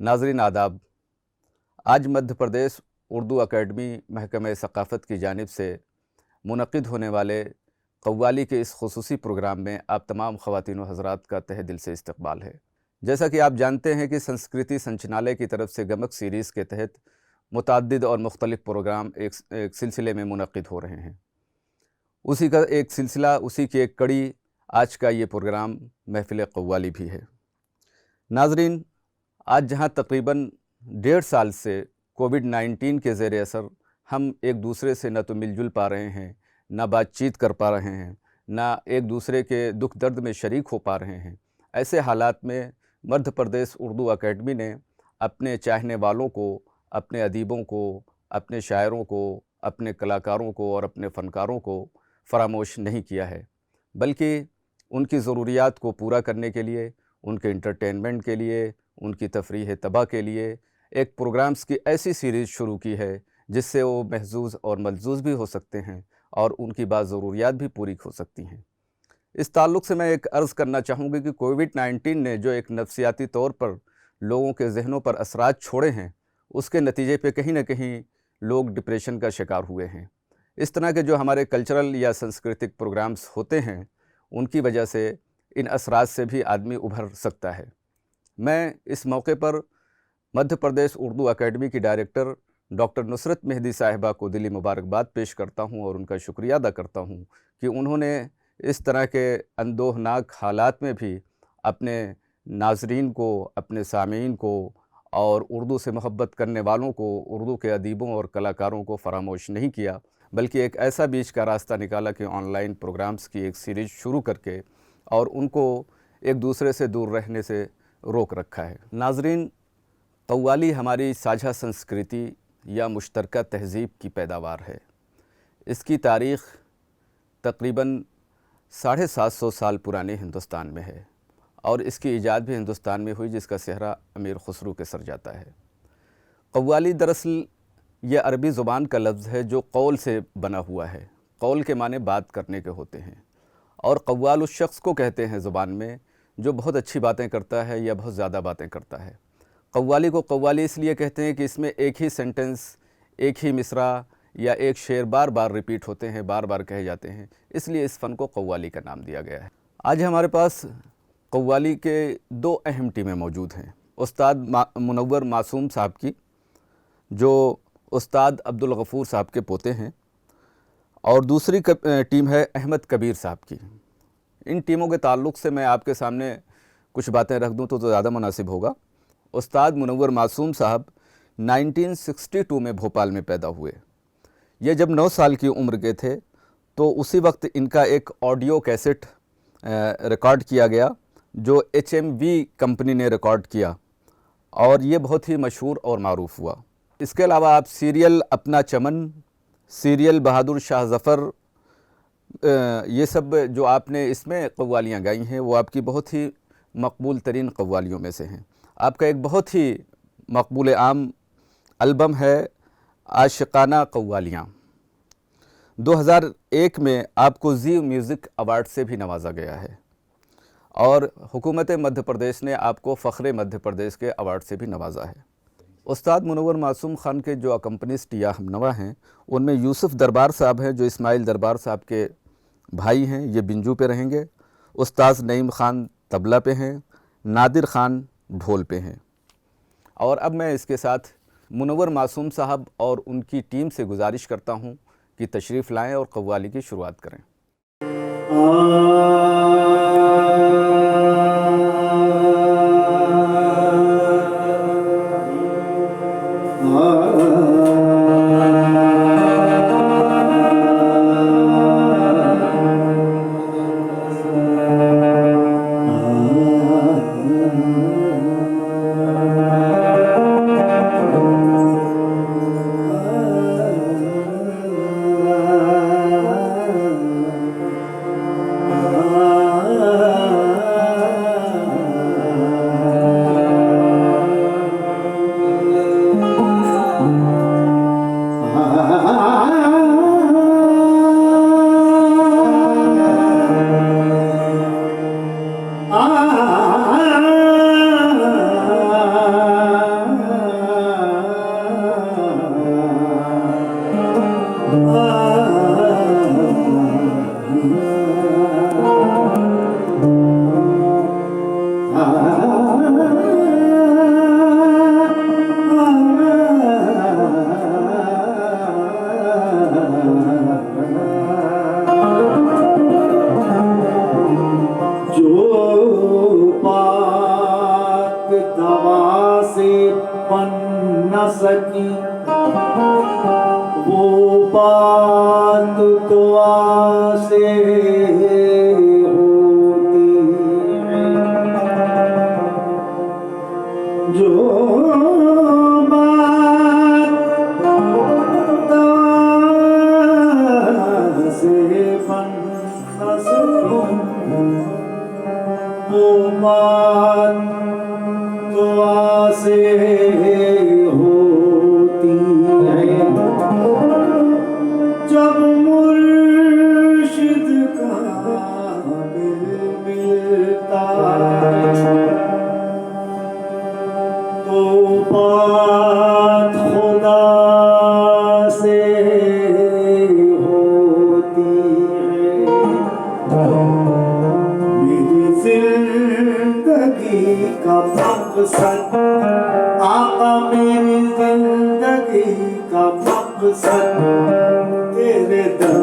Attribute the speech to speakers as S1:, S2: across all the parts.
S1: नाज़रीन आदाब। आज मध्य प्रदेश उर्दू अकेडमी महकमे सक़ाफ़त की जानिब से मुनक़िद होने वाले कव्वाली के इस खुसूसी प्रोग्राम में आप तमाम ख़वातीन व हज़रात का तहे दिल से इस्तक़बाल है। जैसा कि आप जानते हैं कि संस्कृति संचालनालय की तरफ से गमक सीरीज़ के तहत मुतअद्दिद और मुख्तलिफ़ प्रोग्राम एक सिलसिले में मुनक़िद हो रहे हैं। उसी का एक सिलसिला, उसी की एक कड़ी आज का ये प्रोग्राम महफ़िल कव्वाली भी है। नाज़रीन, आज जहाँ तकरीबन 1.5 साल से कोविड-19 के ज़ेर असर हम एक दूसरे से न तो मिलजुल पा रहे हैं, ना बातचीत कर पा रहे हैं, ना एक दूसरे के दुख दर्द में शरीक हो पा रहे हैं, ऐसे हालात में मध्य प्रदेश उर्दू अकेडमी ने अपने चाहने वालों को, अपने अदीबों को, अपने शायरों को, अपने कलाकारों को और अपने फ़नकारों को फ़रामोश नहीं किया है, बल्कि उनकी ज़रूरियात को पूरा करने के लिए, उनके एंटरटेनमेंट के लिए, उनकी तफरीह तबाह के लिए एक प्रोग्राम्स की ऐसी सीरीज़ शुरू की है जिससे वो महजूज़ और मलजूज़ भी हो सकते हैं और उनकी बात ज़रूरियात भी पूरी हो सकती हैं। इस ताल्लुक़ से मैं एक अर्ज़ करना चाहूँगी कि कोविड-19 ने जो एक नफ़सियाती तौर पर लोगों के ज़हनों पर असरात छोड़े हैं, उसके नतीजे पे कहीं न कहीं लोग डिप्रेशन का शिकार हुए हैं। इस तरह के जो हमारे कल्चरल या सांस्कृतिक प्रोग्राम्स होते हैं, उनकी वजह से इन असरात से भी आदमी उभर सकता है। मैं इस मौके पर मध्य प्रदेश उर्दू अकेडमी की डायरेक्टर डॉक्टर नुसरत मेहदी साहिबा को दिली मुबारकबाद पेश करता हूँ और उनका शुक्रिया अदा करता हूँ कि उन्होंने इस तरह के अंदोहनाक हालात में भी अपने नाज़रीन को, अपने सामीन को और उर्दू से मोहब्बत करने वालों को, उर्दू के अदीबों और कलाकारों को फ़रामोश नहीं किया, बल्कि एक ऐसा बीच का रास्ता निकाला कि ऑनलाइन प्रोग्राम्स की एक सीरीज़ शुरू करके और उनको एक दूसरे से दूर रहने से रोक रखा है। नाज़रीन, कव्वाली हमारी साझा संस्कृति या मुश्तरका तहज़ीब की पैदावार है। इसकी तारीख़ तकरीबन 750 साल पुराने हिंदुस्तान में है और इसकी ईजाद भी हिंदुस्तान में हुई, जिसका सेहरा अमीर खुसरू के सर जाता है। कव्वाली दरअसल ये अरबी ज़ुबान का लफ्ज़ है जो कौल से बना हुआ है। कौल के माने बात करने के होते हैं और कव्वाल उस शख्स को कहते हैं ज़ुबान में जो बहुत अच्छी बातें करता है या बहुत ज़्यादा बातें करता है। कव्वाली को कव्वाली इसलिए कहते हैं कि इसमें एक ही सेंटेंस, एक ही मिसरा या एक शेर बार बार रिपीट होते हैं, बार बार कहे जाते हैं, इसलिए इस फ़न को कव्वाली का नाम दिया गया है। आज हमारे पास कव्वाली के 2 अहम टीमें मौजूद हैं। उस्ताद मुनव्वर मासूम साहब की, जो उस्ताद अब्दुल गफ़ूर साहब के पोते हैं, और दूसरी टीम है अहमद कबीर साहब की। इन टीमों के ताल्लुक़ से मैं आपके सामने कुछ बातें रख दूँ तो ज़्यादा मुनासिब होगा। उस्ताद मुनव्वर मासूम साहब 1962 में भोपाल में पैदा हुए। ये जब 9 साल की उम्र के थे तो उसी वक्त इनका एक ऑडियो कैसेट रिकॉर्ड किया गया जो HMV कंपनी ने रिकॉर्ड किया और ये बहुत ही मशहूर और मारूफ़ हुआ। इसके अलावा आप सीरियल अपना चमन, सीरियल बहादुर शाह ज़फ़र, ये सब जो आपने इसमें कव्वालियाँ गाई हैं वो आपकी बहुत ही मकबूल तरीन कव्वालियों में से हैं। आपका एक बहुत ही मकबूल आम एल्बम है आशिकाना कव्वालियाँ। 2001 में आपको ज़ी म्यूज़िक अवार्ड से भी नवाजा गया है और हुकूमत मध्य प्रदेश ने आपको फ़ख्रे मध्य प्रदेश के अवार्ड से भी नवाजा है। उस्ताद मुनव्वर मासूम ख़ान के जो अकम्पनिस्ट या हमनवा हैं, उनमें यूसुफ़ दरबार साहब हैं जो इस्माइल दरबार साहब के भाई हैं, ये बिंजू पे रहेंगे। उस्ताद नईम ख़ान तबला पे हैं, नादिर ख़ान ढोल पे हैं। और अब मैं इसके साथ मुनव्वर मासूम साहब और उनकी टीम से गुजारिश करता हूँ कि तशरीफ़ लाएँ और कव्वाली की शुरुआत करें।
S2: Ah हवा से बन न सकी वो बात तो आसे होती है। जो बात तो आसे बन न सकी वो बात तो आसे होती है। जब मुर्शिद का दिल मिलता तो बात खुदा से होती है। मेरी जिंदगी का मकसद आका, मेरी जिंदगी का मकसद तेरे दर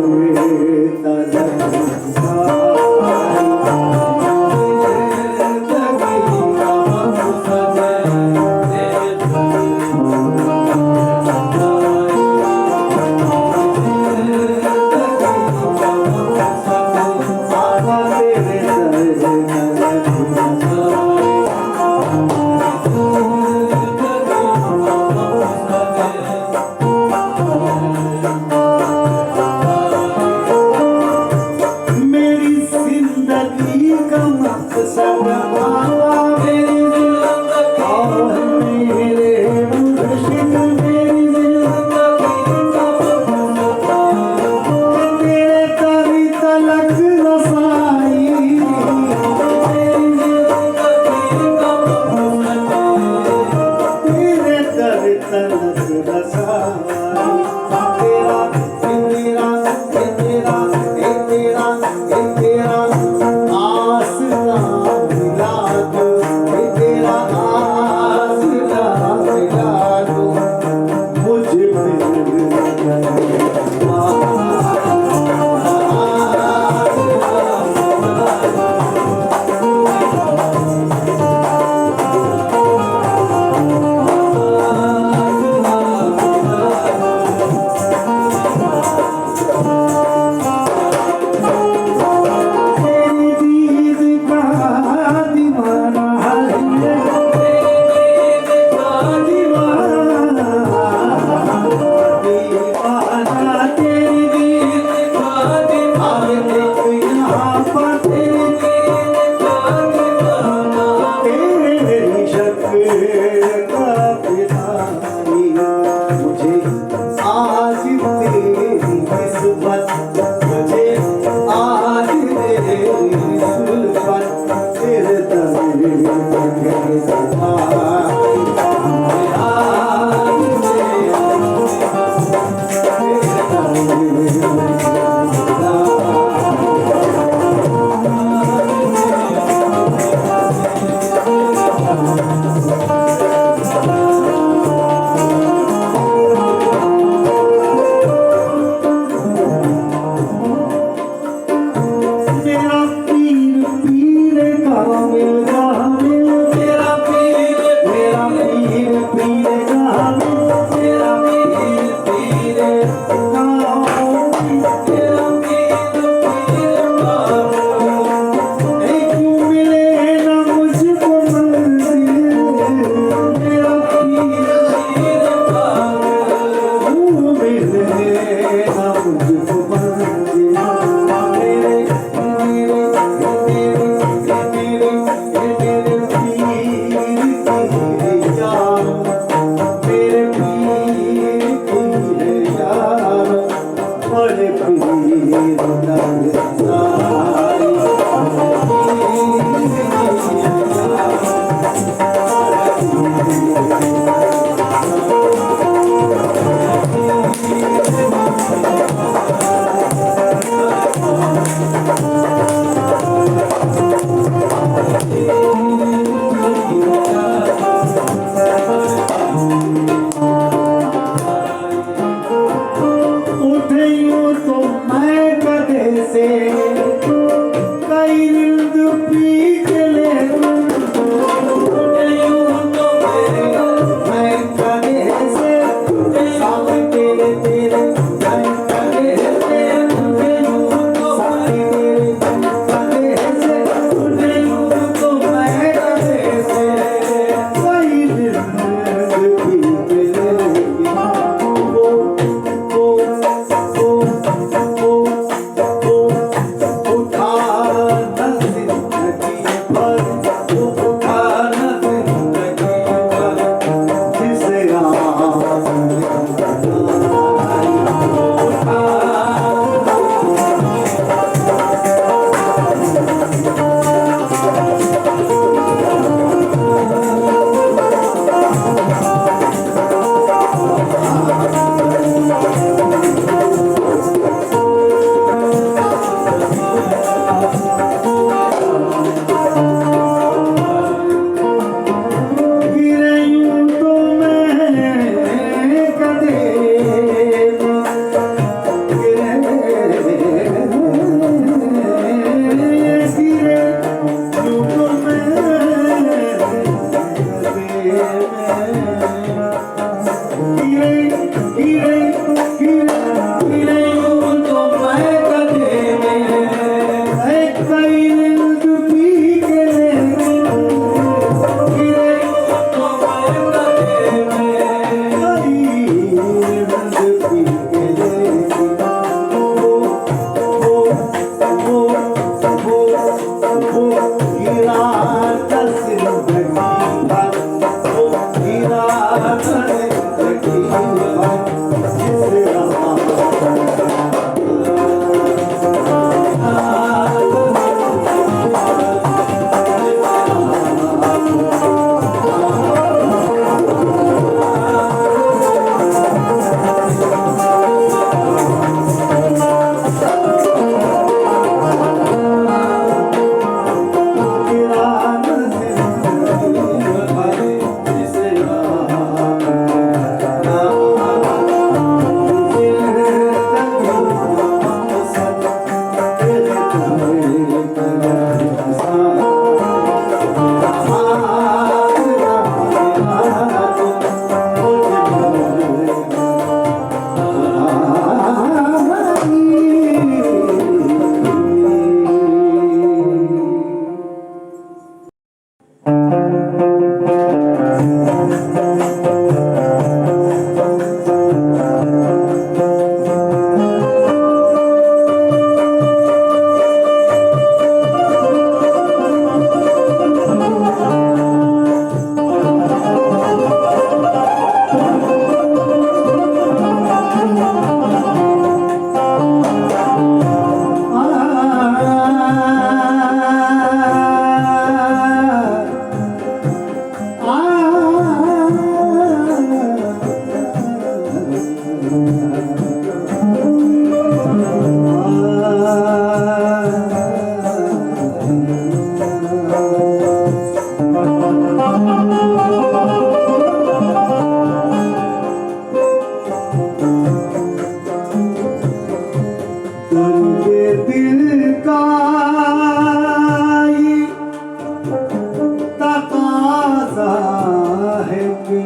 S2: कि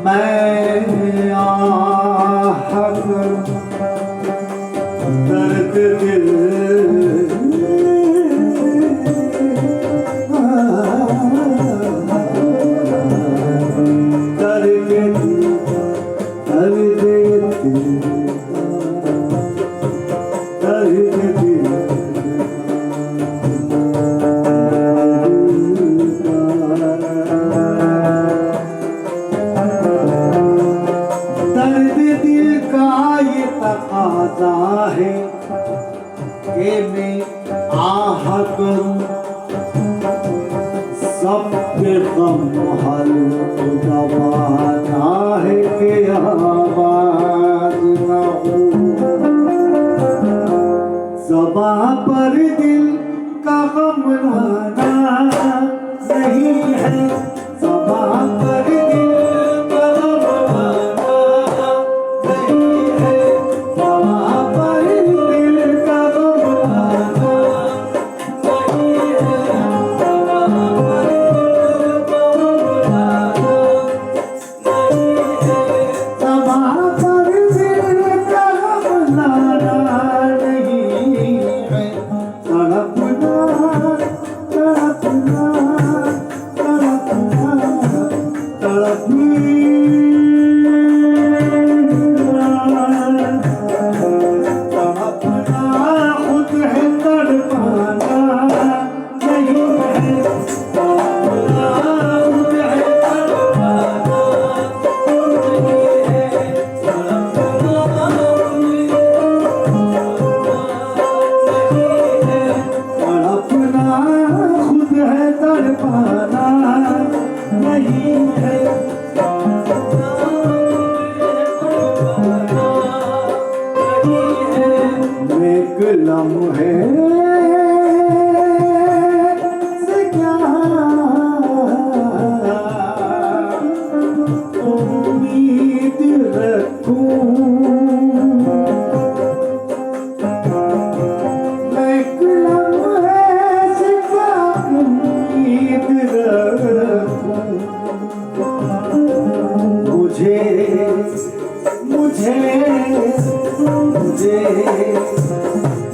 S2: मैं आह करूं दर्द दिल है कि मैं आह करूं सबके गम हल दबाना है कि आवाज न हो ज़बां पर दिल का गम लाना नहीं है ज़बां पर दिल का गम लाना नहीं है ज़बां पर दिल का गम लाना नहीं है ज़बां पर दिल का गम लाना नहीं है ज़बां पर दिल का गम लाना नहीं है तड़पना तड़पना खुद है तड़पाना नहीं है तड़पना खुद है तड़पाना नहीं है तड़पना तड़पना खुद है तड़पाना नहीं है एक लम्हे से क्या उम्मीद रखूं एक लम्हे से क्या उम्मीद रखूं मुझे मुझे मुझे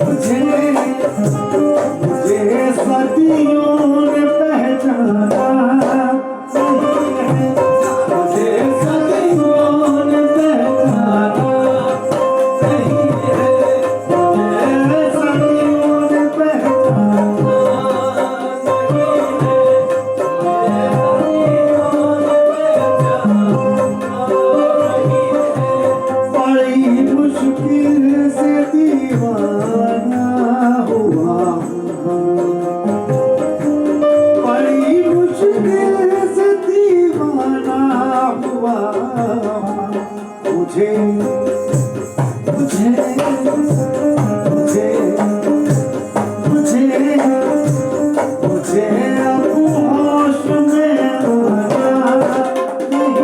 S2: मुझे मुझे सदियों ने पहचाना नहीं है मुझे सदियों ने पहचाना नहीं है मुझे सदियों ने पहचाना नहीं है बड़ी मुश्किल से दीवाना हुआ बड़ी मुश्किल से दीवाना हुआ मुझे मुझे मुझे मुझे मुझे अब होश में आना नहीं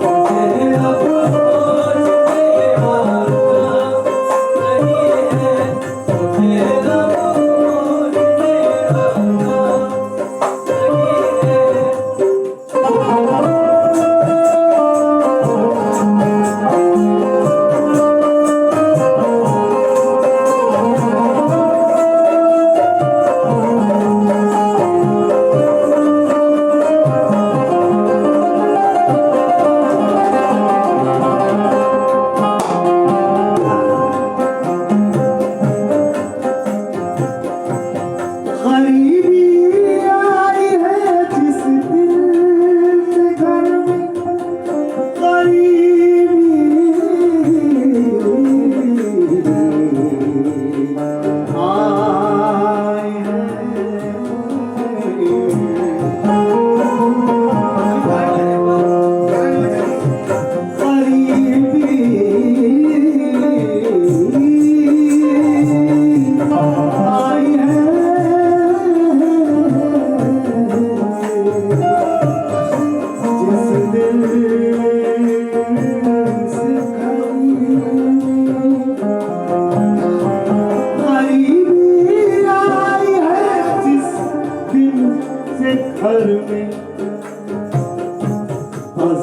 S2: मुझे अब होश में आना नहीं है मुझे अब होश में आना नहीं है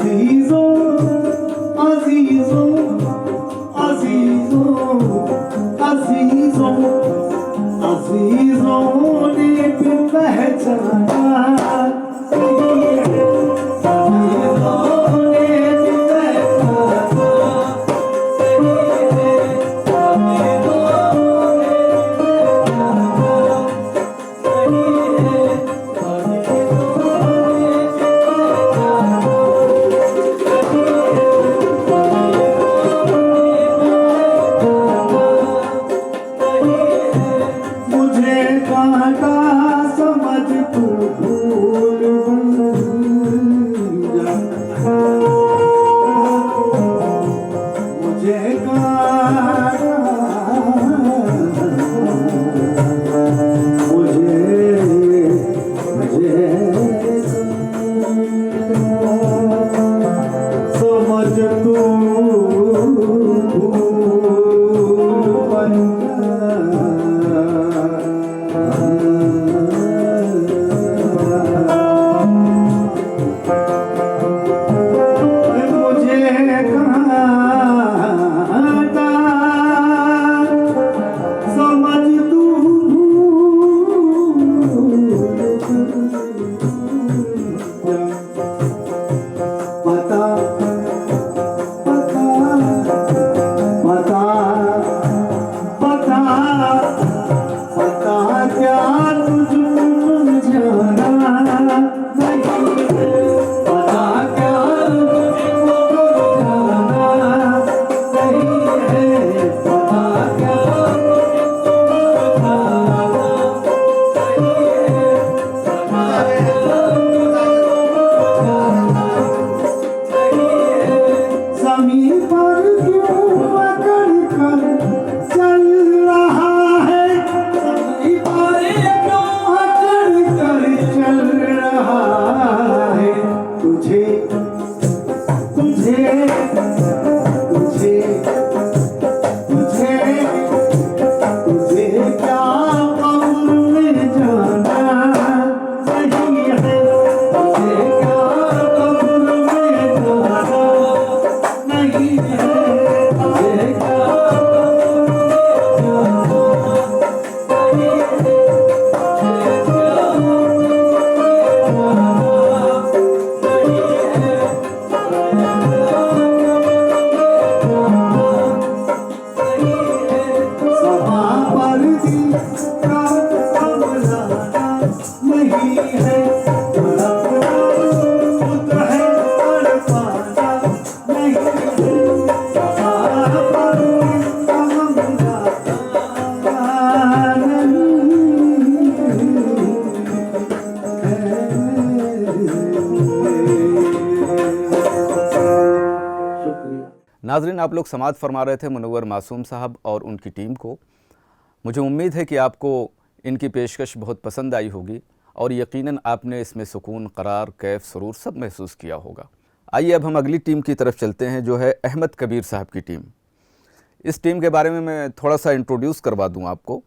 S2: अजीजों अजीजों अजीजों अजीजों अजीजों ने भी पहचाना अजीजों ने भी पहचाना मुझे कांटा समझ तू भूल जा मुझे कांटा मुझे समझ तू
S1: नाजरीन, आप लोग समाअत फरमा रहे थे मुनव्वर मासूम साहब और उनकी टीम को। मुझे उम्मीद है कि आपको इनकी पेशकश बहुत पसंद आई होगी और यकीनन आपने इसमें सुकून, करार, कैफ, सुरूर सब महसूस किया होगा। आइए अब हम अगली टीम की तरफ चलते हैं, जो है अहमद कबीर साहब की टीम। इस टीम के बारे में मैं थोड़ा सा इंट्रोड्यूस करवा दूं आपको।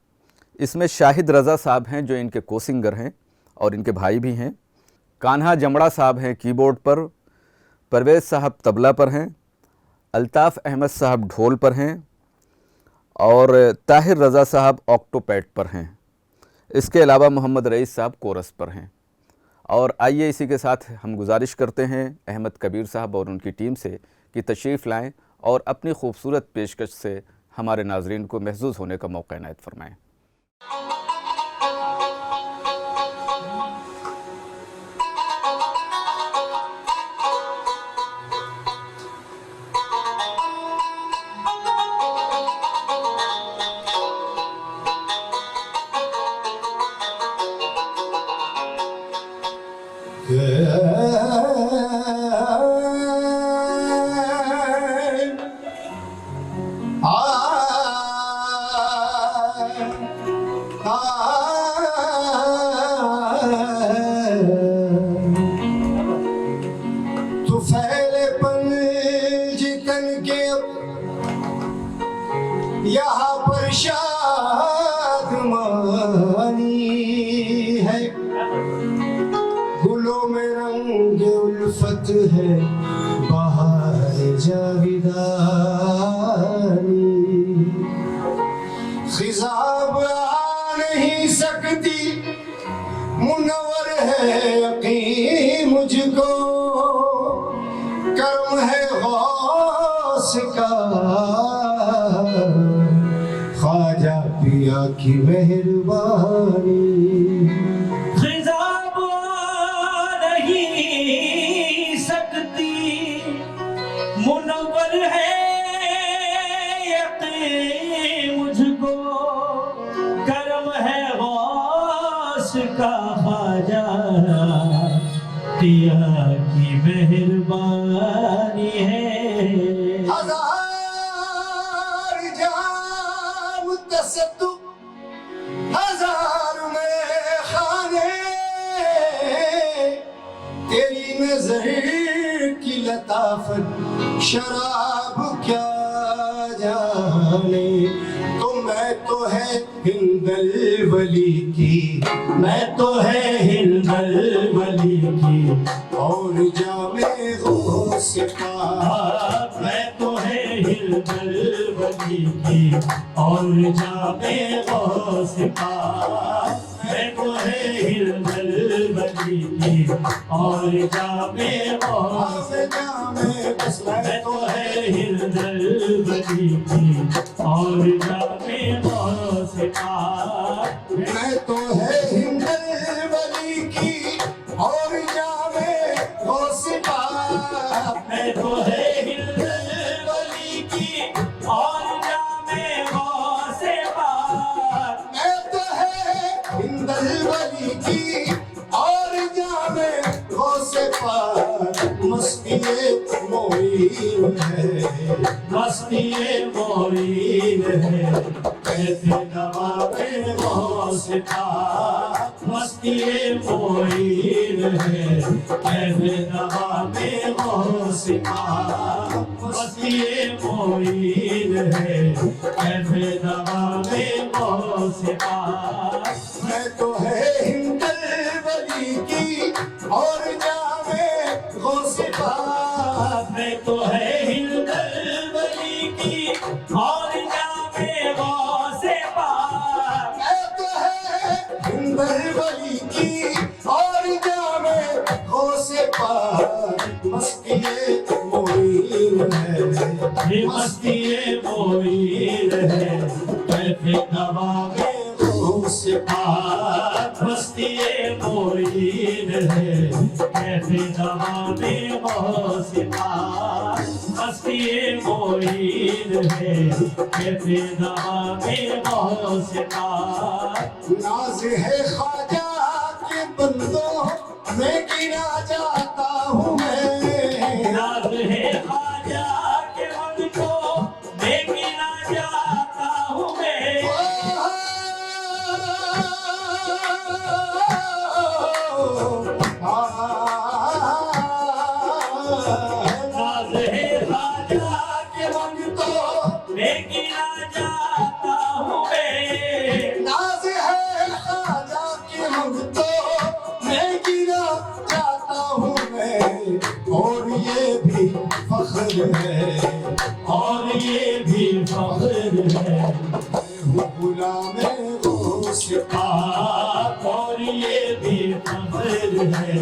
S1: इसमें शाहिद रज़ा साहब हैं जो इनके को सिंगर हैं और इनके भाई भी हैं। कान्हा जमड़ा साहब हैं कीबोर्ड पर, परवेज़ साहब तबला पर हैं, अल्ताफ़ अहमद साहब ढोल पर हैं और ताहिर रज़ा साहब ऑक्टोपैड पर हैं। इसके अलावा मोहम्मद रईस साहब कोरस पर हैं। और आइए इसी के साथ हम गुजारिश करते हैं अहमद कबीर साहब और उनकी टीम से कि तशरीफ़ लाएं और अपनी खूबसूरत पेशकश से हमारे नाजरीन को महसूस होने का मौका इनायत फरमाएँ।
S3: यहाँ पर शादमानी है, गुलों में रंग रंग उल्फत है बहार जाविदानी, खिजाब आ नहीं सकती मुनव्वर है यकीन मुझको, कर्म है गौस का ख्वाजा पिया की मेहरबानी।
S4: खिजाब नहीं सकती मुनव्वर है यकीन मुझको, कर्म है गौस का ख्वाजा पिया की मेहरबानी है।
S3: हजार जाम तसद्दुक, हजार में खाने, तेरी नजर की लताफत शराब क्या जाने। तो मैं तो है हिंदल वली की, मैं तो है हिंदल वली की, और जामे गौस पाक,
S4: मैं तो है हिंदल वली की और जामे गौस पाक, मैं तो है हिंदल वली की और जामे गौस, मैं तो है हिंदल वली की और जामे गौस पाक,
S3: मैं तो है हिंदल वली की और जामे गौस पाक,
S4: मैं तो है हिंदल वली की और जामे गौस पाक,
S3: मैं तो है हिंदल वली की और जामे गौस पाक। मस्ती मोइन है,
S4: मस्ती मोइन है, कैसे नवाबे गौस पाक, मस्ती मोइन है, कैसे नवाबे गौस पाक, मस्ती मोइन है, कैसे नवाबे गौस पाक।
S3: मैं तो है हिंदल वली की और जामे गौस पाक,
S4: मैं तो है हिंदल वली की और जामे गौस पाक,
S3: मैं तो है हिंदल वली की और जामे गौस पाक। मस्ती मोइन है,
S4: ये मस्ती मोइन है, कैसे नवाबे
S3: गौस
S4: पाक, मस्ती मोइन है, कैसे नवाबे गौस पाक, मस्ती मोइन है, कैसे नवाबे गौस पाक।
S3: नाज है ख्वाजा के बंदों में गिना जाता हूँ मैं,
S4: नाज है ख्वाजा के मन को मैं गिना जाता हूँ मैं, नाज है ख्वाजा के मन को मैं गिना जाता हूँ मैं,
S3: नाज है ख्वाजा की मंगतो मैं गिना जाता हूँ मैं। और ये भी फख्र है,
S4: और ये भी फख्र है,
S3: मैं गुलाम गौस
S4: पाक, और ये भी फख्र है,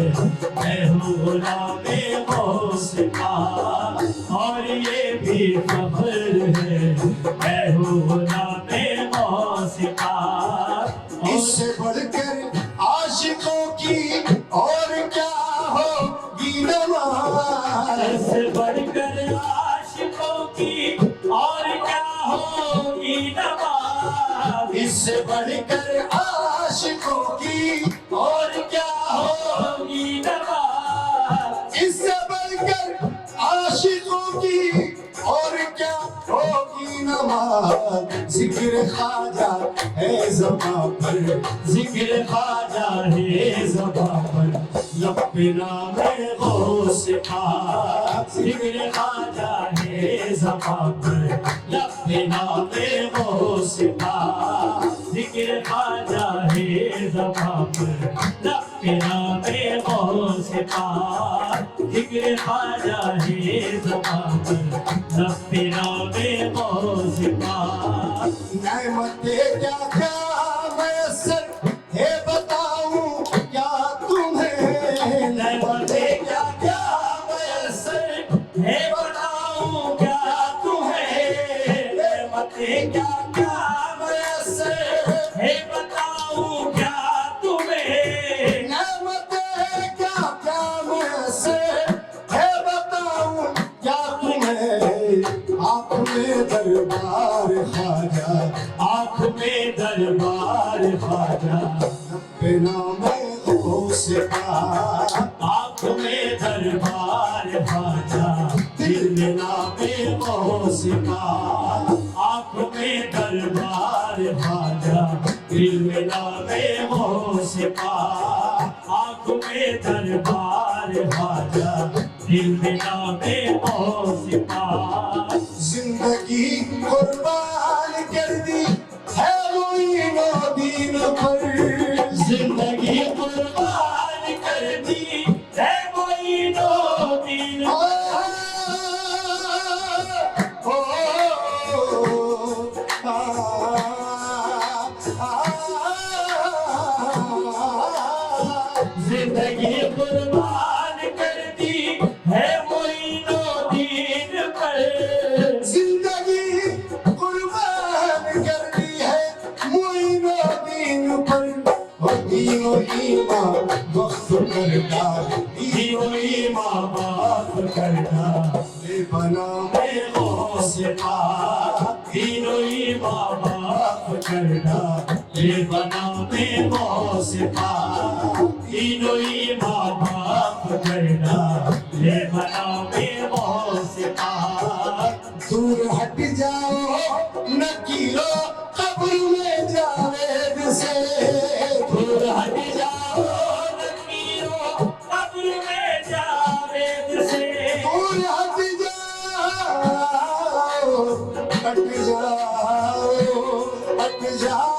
S4: मैं हूँ गुलामे गौस पाक, और ये भी फख्र है, मैं हूँ गुलामे गौस पाक।
S3: इससे बढ़कर आशिकों की और क्या होगी नमाज,
S4: इससे बढ़कर आशिकों की और क्या होगी नमाज,
S3: इससे बढ़कर आशिकों की
S4: और क्या होगी नमाज,
S3: इससे बढ़कर आशिकों की और क्या होगी नमाज। जिक्र ख्वाजा है ज़बां पर,
S4: जिक्र ख्वाजा है ज़बां पर, लब पे नामे गौस पाक, जिक्र ख्वाजा है ज़बां पर, लब पे नामे गौस पाक, जिक्र ख्वाजा है ज़बां पर, लब पे नामे गौस से पार जिक्र ख्वाजा है ज़बान पर नब्बे नामे गौर से पार
S3: नेमते क्या क्या मैसर है बताऊं क्या तुम्हें
S4: नेमते क्या क्या मैसर है बताऊं क्या तुम्हें नेमते क्या क्या मैसर है बताऊं क्या तुम्हें
S3: नेमते क्या क्या मैसर है बताऊं क्या तुम्हें आँख में दरबार ख्वाजा
S4: आँख में दरबार ख्वाजा
S3: बिना मैं से पार
S4: आँख में दरबार ख्वाजा दिल में नामे मोह से पार आँख में दरबार ख्वाजा दिल में नामे मोह से पार आँख में दरबार ख्वाजा दिल में नामे मोह से पार
S3: जिंदगी कुर्बान कर दी है वो दीन पर
S4: जिंदगी कुर्बान कर दी है कोई दो दिन जिंदगी कुर्बान कर दी है कोई दो दिन पर
S3: जिंदगी कुर्बान कर दी है मोइनो दीन पर और दीनो ईमान वक्त करता
S4: दीनो ईमान वक्त करता
S3: बना
S4: मैं मोह से पार दीनो ईमान वक्त करता ये बना मैं मोह से पार दीनो ईमान वक्त करता ये बना मैं मोह से पार
S3: दूर हट जाओ नकीलो कब्र में जावेद से
S4: दूर हट जाओ नकीरो कब्र में जावेद से
S3: दूर हट जाओ हट जाओ हट जाओ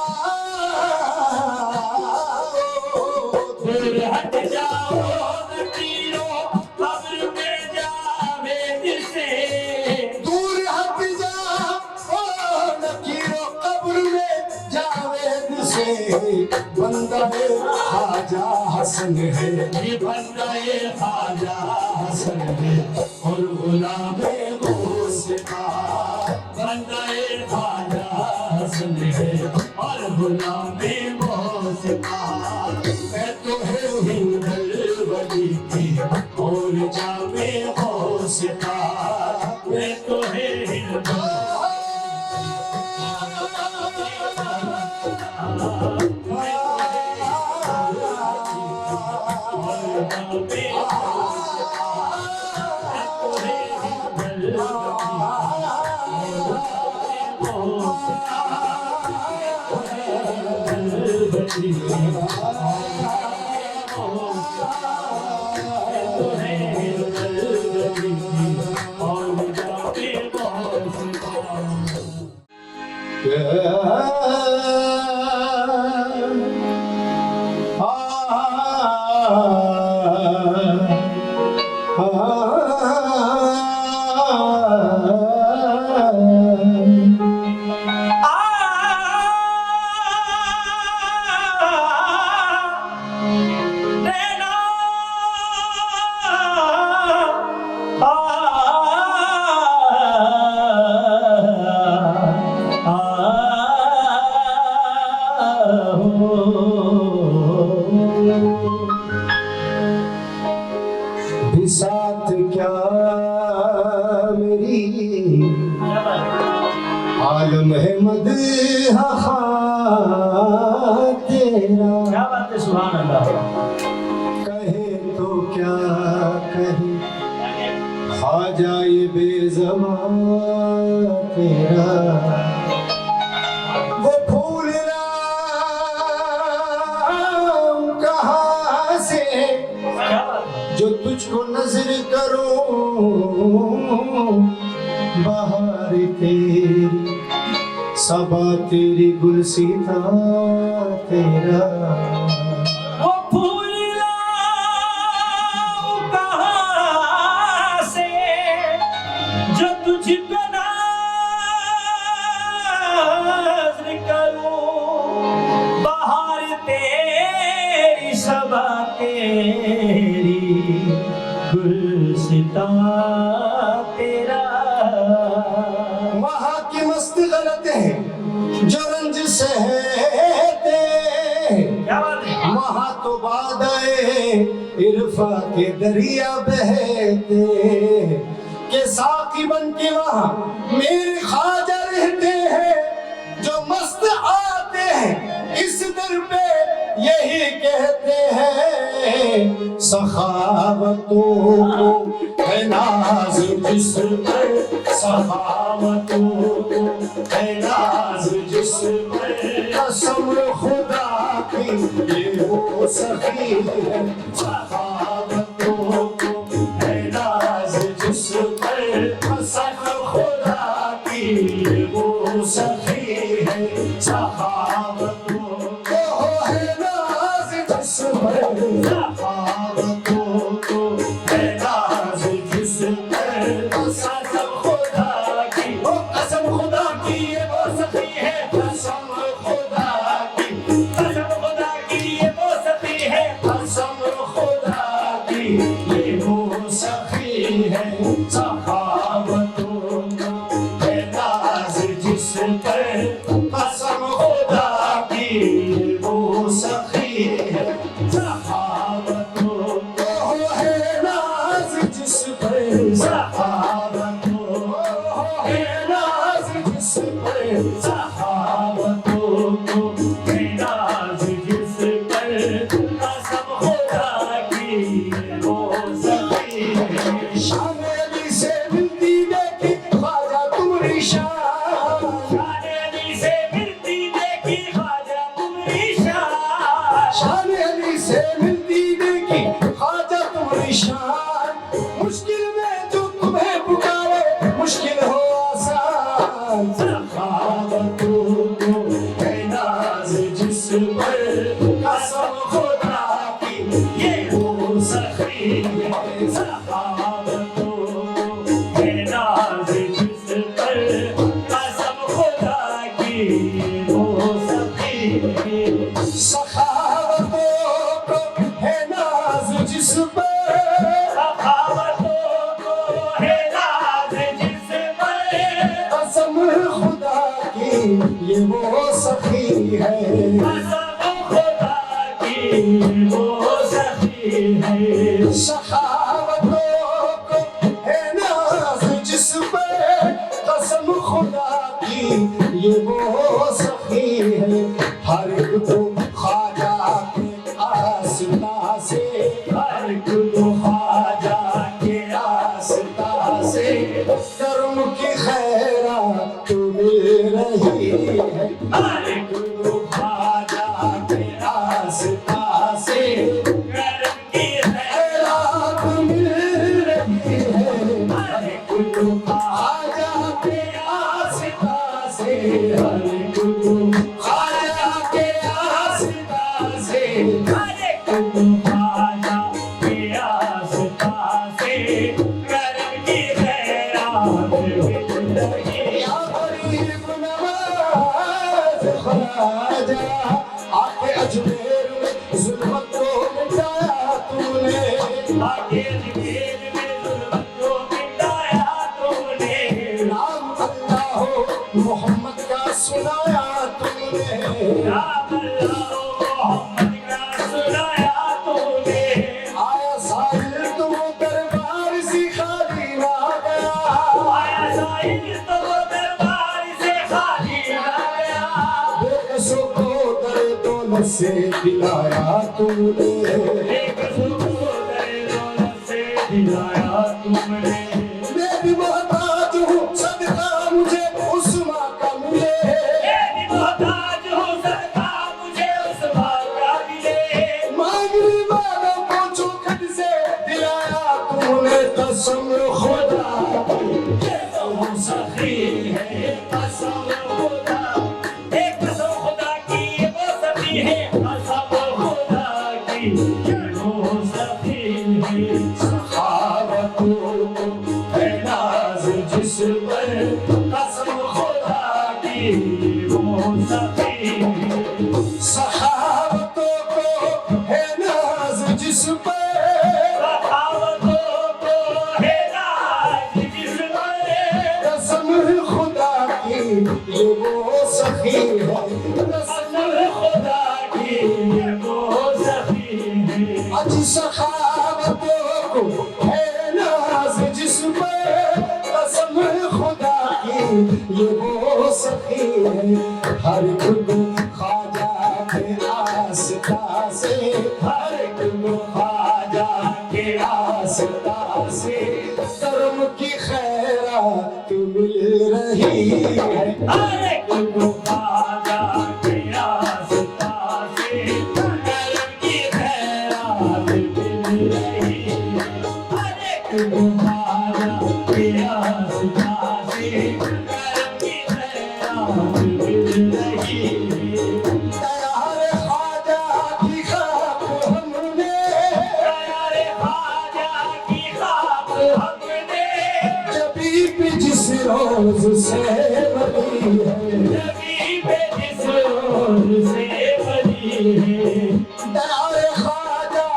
S4: दूर हट जाओ नकीरो कब्र में जावेद से
S3: दूर हट जाओ नकीलो कब्र में जावेद से बंदा ख्वाजा हसन है
S4: ये बंदा ये ख्वाजा हसन है और गुलामे गौसे पार बंदा ये ख्वाजा हसन है और गुलामे गौसे पार मैं तो है हिंदल वली की और जामे गौसे पार मैं तो है हिंदल
S3: बिसात क्या मेरी आलम है मदहा तेरा
S4: क्या बात है सुभान अल्लाह
S3: कहे तो क्या कहे ख्वाजा ये बेज़बान तेरा वो फूल राम कहाँ से जो तुझको नजर करूं बहार तेरी सबा तेरी गुलसिता तेरा
S4: वो फूल गुलसिता तेरा।
S3: वहाँ की मस्त गलत है जो रंज सहते,
S4: क्या बात है?
S3: वहाँ तो बादए इरफा के दरिया बहते, के साकी बन के वहाँ मेरे ख्वाजा रहते हैं, जो मस्त आते हैं इस दर पे यही कहते हैं, सखावतों को है नाज जिस पर,
S4: सखावतों को है नाज जिस पर,
S3: कसम खुदा की ये वो सखी है,
S4: सखावतों को है नाज जिस पर, कसम खुदा की वो सखी है। सखावतों
S3: वो है नाज जिस पर,
S4: सखावतों को है नाज जिस पर, कसम खुदा की, ओ कसम खुदा की ये वो सखी है। कसम खुदा की, कसम खुदा की ये वो सखी है। कसम खुदा की ये वो सखी है। सखावतों को है नाज जिस पर, कसम खुदा की ये वो सखी है। सखावतों को
S3: वो है नाज जिस पर,
S4: सखावतों
S3: है नाज जिस पर,
S4: सखावतों को है नाज जिस पर, कसम खुदा की वो सखी है।
S3: शान अली से मिलती देखी ख्वाजा तुम्हारी शान,
S4: शान अली से मिलती देखी ख्वाजा तुम्हारी शान,
S3: शान अली से मिलती देखी ख्वाजा तुम्हारी शान, मुश्किल में जो तुम्हें पुकारे मुश्किल हो आसान,
S4: सखावतों को है नाज जिस पर, कसम खुदा की ये वो सखी है। सखावतों को है नाज जिस पर, कसम खुदा की ये वो सखी है।
S3: सखावतों को है नाज जिस पर,
S4: सखावतों को है नाज जिस पर,
S3: कसम खुदा की ये वो सखी है,
S4: कसम खुदा की वो सखी है।
S3: सखावतों को है नाज जिस पर, कसम खुदा की ये वो सखी है, हर एक को ख्वाजा के आस्था से,
S4: हर को ख्वाजा के आस्था से,
S3: कर्म की खैरा तू मिल रही है,
S4: हर को ख्वाजा के आस्था से, कर्म की
S3: खैरात मिल रही है,
S4: हर को ख्वाजा के आस्था से, हर को ख्वाजा के आस्था से, हर को ख्वाजा के आस्था से, कर्म की खैरात मिल रही।
S3: या गरीब नवाज ख्वाजा, आके अजमेर में जुल्मत को मिटाया तूने,
S4: आगे अजमेर में जुल्मत को मिटाया तूने,
S3: नाम अल्लाह मोहम्मद का सुनाया तूने,
S4: राम अल्लाह मोहम्मद का सुनाया तूने,
S3: आया साहिल तो वो दरबार से खाली ना गया,
S4: आया साहिल तो वो दरबार से खाली ना गया,
S3: बेकसों को दर दौलत से दिलाया तूने,
S4: एक सुकून दौलत से दिलाया तुमने,
S3: मैं भी मोहताज हूँ सदका मुझे उस माँ का मिले,
S4: मेरी मोहताज हूँ सदका मुझे उस माँ का मिले,
S3: मांगने वालों को चौखट से दिलाया तूने, कसम खुदा
S4: ये तो वो सखी है। कसम खुदा, एक कसम खुदा की ये वो सखी है। कसम खुदा की ये वो सखी है। सखावतों को है नाज जिस पर, कसम खुदा की ये वो सखी है।
S3: सखावतों को है नाज जिस पर,
S4: सखावतों को
S3: है, हर एक को ख्वाजा के आस्था से,
S4: हर एक को ख्वाजा के आस्था से
S3: कर्म की खैरात मिल रही है,
S4: हर एक को ख्वाजा के आस्था से कर्म की खैरात मिल रही है, हर एक को ख्वाजा के आस्था से कर्म की खैरात मिल रही है।
S3: तैयार ख्वाजा की खाक हमने,
S4: तैयार ख्वाजा की खाक हमने,
S3: जबी भी जिस रोज से बनी है,
S4: नबी पे जिस रोज से बनी है।
S3: तैयार ख्वाजा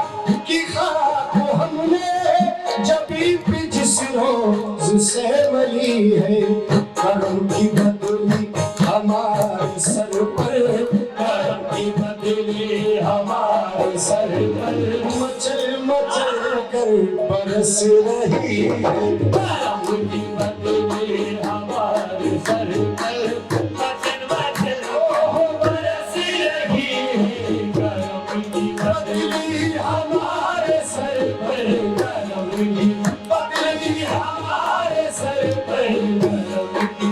S3: की खाक हमने, जबी भी जिस रोज से बनी है, करम की बदली हमारे सर पर,
S4: करम की बदली हमारे सर पर,
S3: मचल मचल कर बरस रही है,
S4: करम की बदली हमारे सर पर, मचल मचल बरस रही है। करम की बदली हमारे सर पर, करम की बदली हमारे सर पर, करम की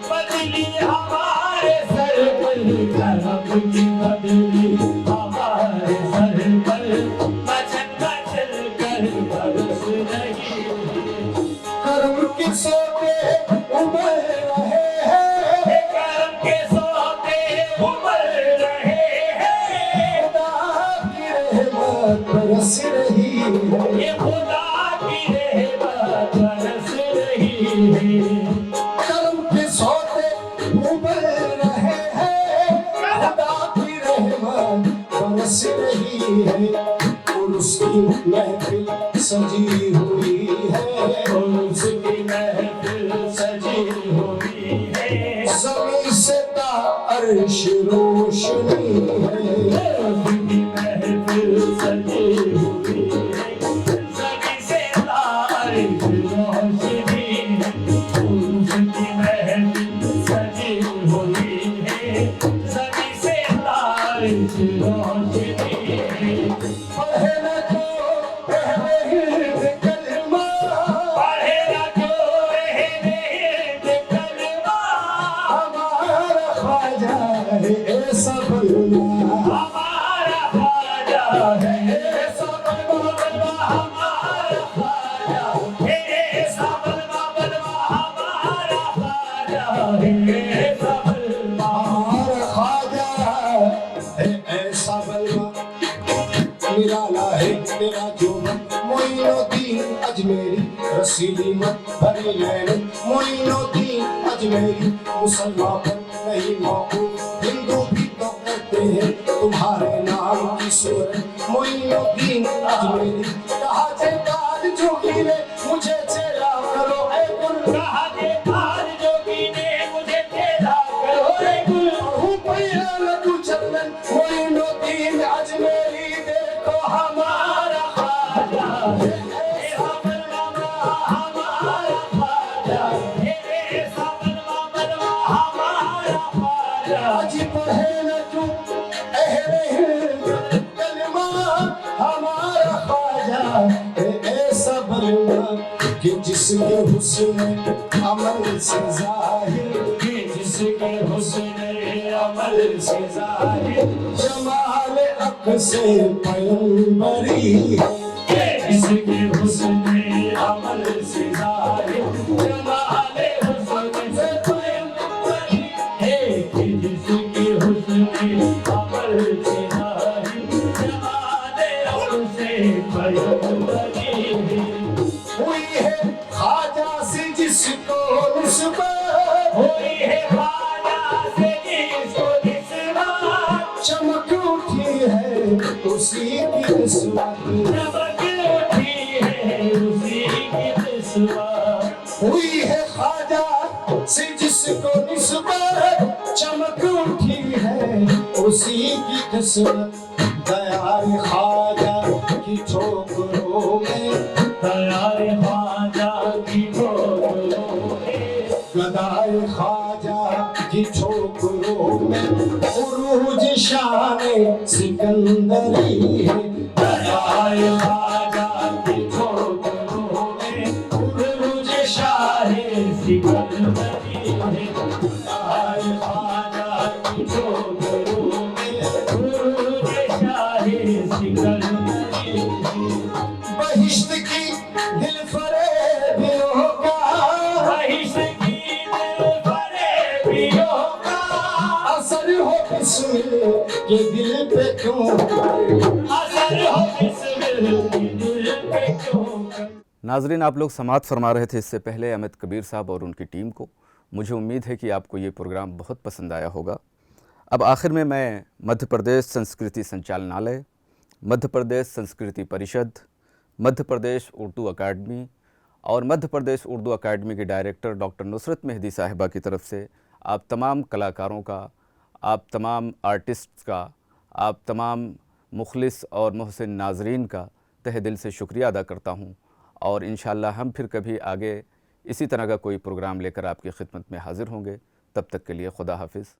S4: बदली हमारे सर पर, करम की बदली हमारे सर पर, मचल मचल कर बरस रही है।
S3: करम के सोते उमर रहे हैं,
S4: करम के सोते उमर रहे हैं,
S3: खुदा की रहमत बरस रही है,
S4: ये खुदा की रहमत बरस रही है।
S3: करम के सोते उमर रहे हैं, खुदा की रहमत बरस रही है, और उसकी महफिल सजी हुई है,
S4: और उसकी महफिल सजी हुई है,
S3: ज़मीं से ता अर्श रोशनी है,
S4: उसकी महफिल सजी हुई है, सभी से तारीफ रोशनी है, उसकी महफिल सजी हुई है, सभी से तारीफ रोशनी है।
S3: पढ़े न जो पहले कलमा,
S4: पढ़ेगा जो रहने हिर्द कलमा,
S3: हमारा ख्वाजा है ऐसा बलवा,
S4: हमारा ख्वाजा है ऐसा बलवा बलवा, हमारा ख्वाजा है ऐसा बलवा बलवा, हमारा ख्वाजा है ऐसा बलवा।
S3: हमारा ख्वाजा है ऐसा बलवा, निराला है तेरा जोबन, मोइनुद्दीन अजमेरी रसीली मत भरी नैन, मोइनुद्दीन अजमेरी मुसलमान पर नहीं मौकूफ, हिंदू भी तो कहते हैं तुम्हारे नाम की सूरत, मोइनुद्दीन अजमेरी कहा जयकार जोगी ने मुझे चेला करो ऐ गुल,
S4: कहा के पार जोगी ने मुझे तेरा करो रे गुल,
S3: हूँ पैया लड्डू चंदन मोइनुद्दीन अजमेरी, देखो
S4: हमारा ख्वाजा है ऐसा बलवा बलवा, हमारा ख्वाजा है ऐसा बलवा बलवा, हमारा ख्वाजा।
S3: आज पढ़े न तू अहले हिंद कलमा, हमारा ख्वाजा है ऐसा बलवा, कि जिसके हुस्न अमल से जाहिर,
S4: जिसके हुस्न अमल से जाहिर,
S3: जमाल अक से पैगंबरी है,
S4: जिसके हुस्न अमल से जाहिर, जमाल हुस्न से पैगंबरी है, कि जिसके हुस्न अमल से जाहिर, जमाल हुस्न से पैगंबरी है।
S3: हुई है ख्वाजा से जिसको निस्बत,
S4: हुई है ख्वाजा से जिसको निस्बत,
S3: चमक उठी है उसी की निस्बत,
S4: चमक उठी है उसी की निस्बत।
S3: हुई है ख्वाजा से जिसको निस्बत, चमक उठी है उसी की किस्मत, दयार ख्वाजा की ठोकरों में,
S4: तैयार ख्वाजा की ठोकरों में,
S3: गदाए ख्वाजा की ठोकरों उरूज शान सिकंदरी है
S4: दरियाए ख्वाजा की ठोकरों में उरूज शाहे सिकंदरी है दरियाए ख्वाजा की ठोकरों में उरूज शाहे सिकंदरी है
S3: बहिश्त की दिल फरेबियों का
S4: बहिश्त की दिल फरेबियों का
S3: असर हो बिस्मिल के दिल पे क्यों करे
S4: असर हो बिस्मिल की दिल पे क्यों करे।
S1: नाजरीन, आप लोग समाअत फरमा रहे थे इससे पहले अमित कबीर साहब और उनकी टीम को। मुझे उम्मीद है कि आपको ये प्रोग्राम बहुत पसंद आया होगा। अब आखिर में मैं मध्य प्रदेश संस्कृति संचालनालय, मध्य प्रदेश संस्कृति परिषद, मध्य प्रदेश उर्दू अकादमी और मध्य प्रदेश उर्दू अकादमी के डायरेक्टर डॉक्टर नुसरत मेहदी साहिबा की तरफ से आप तमाम कलाकारों का, आप तमाम आर्टिस्ट्स का, आप तमाम मुखलिस और मोहसिन नाजरीन का तहे दिल से शुक्रिया अदा करता हूँ। और इंशाअल्लाह हम फिर कभी आगे इसी तरह का कोई प्रोग्राम लेकर आपकी खिदमत में हाज़िर होंगे। तब तक के लिए खुदा हाफिज़।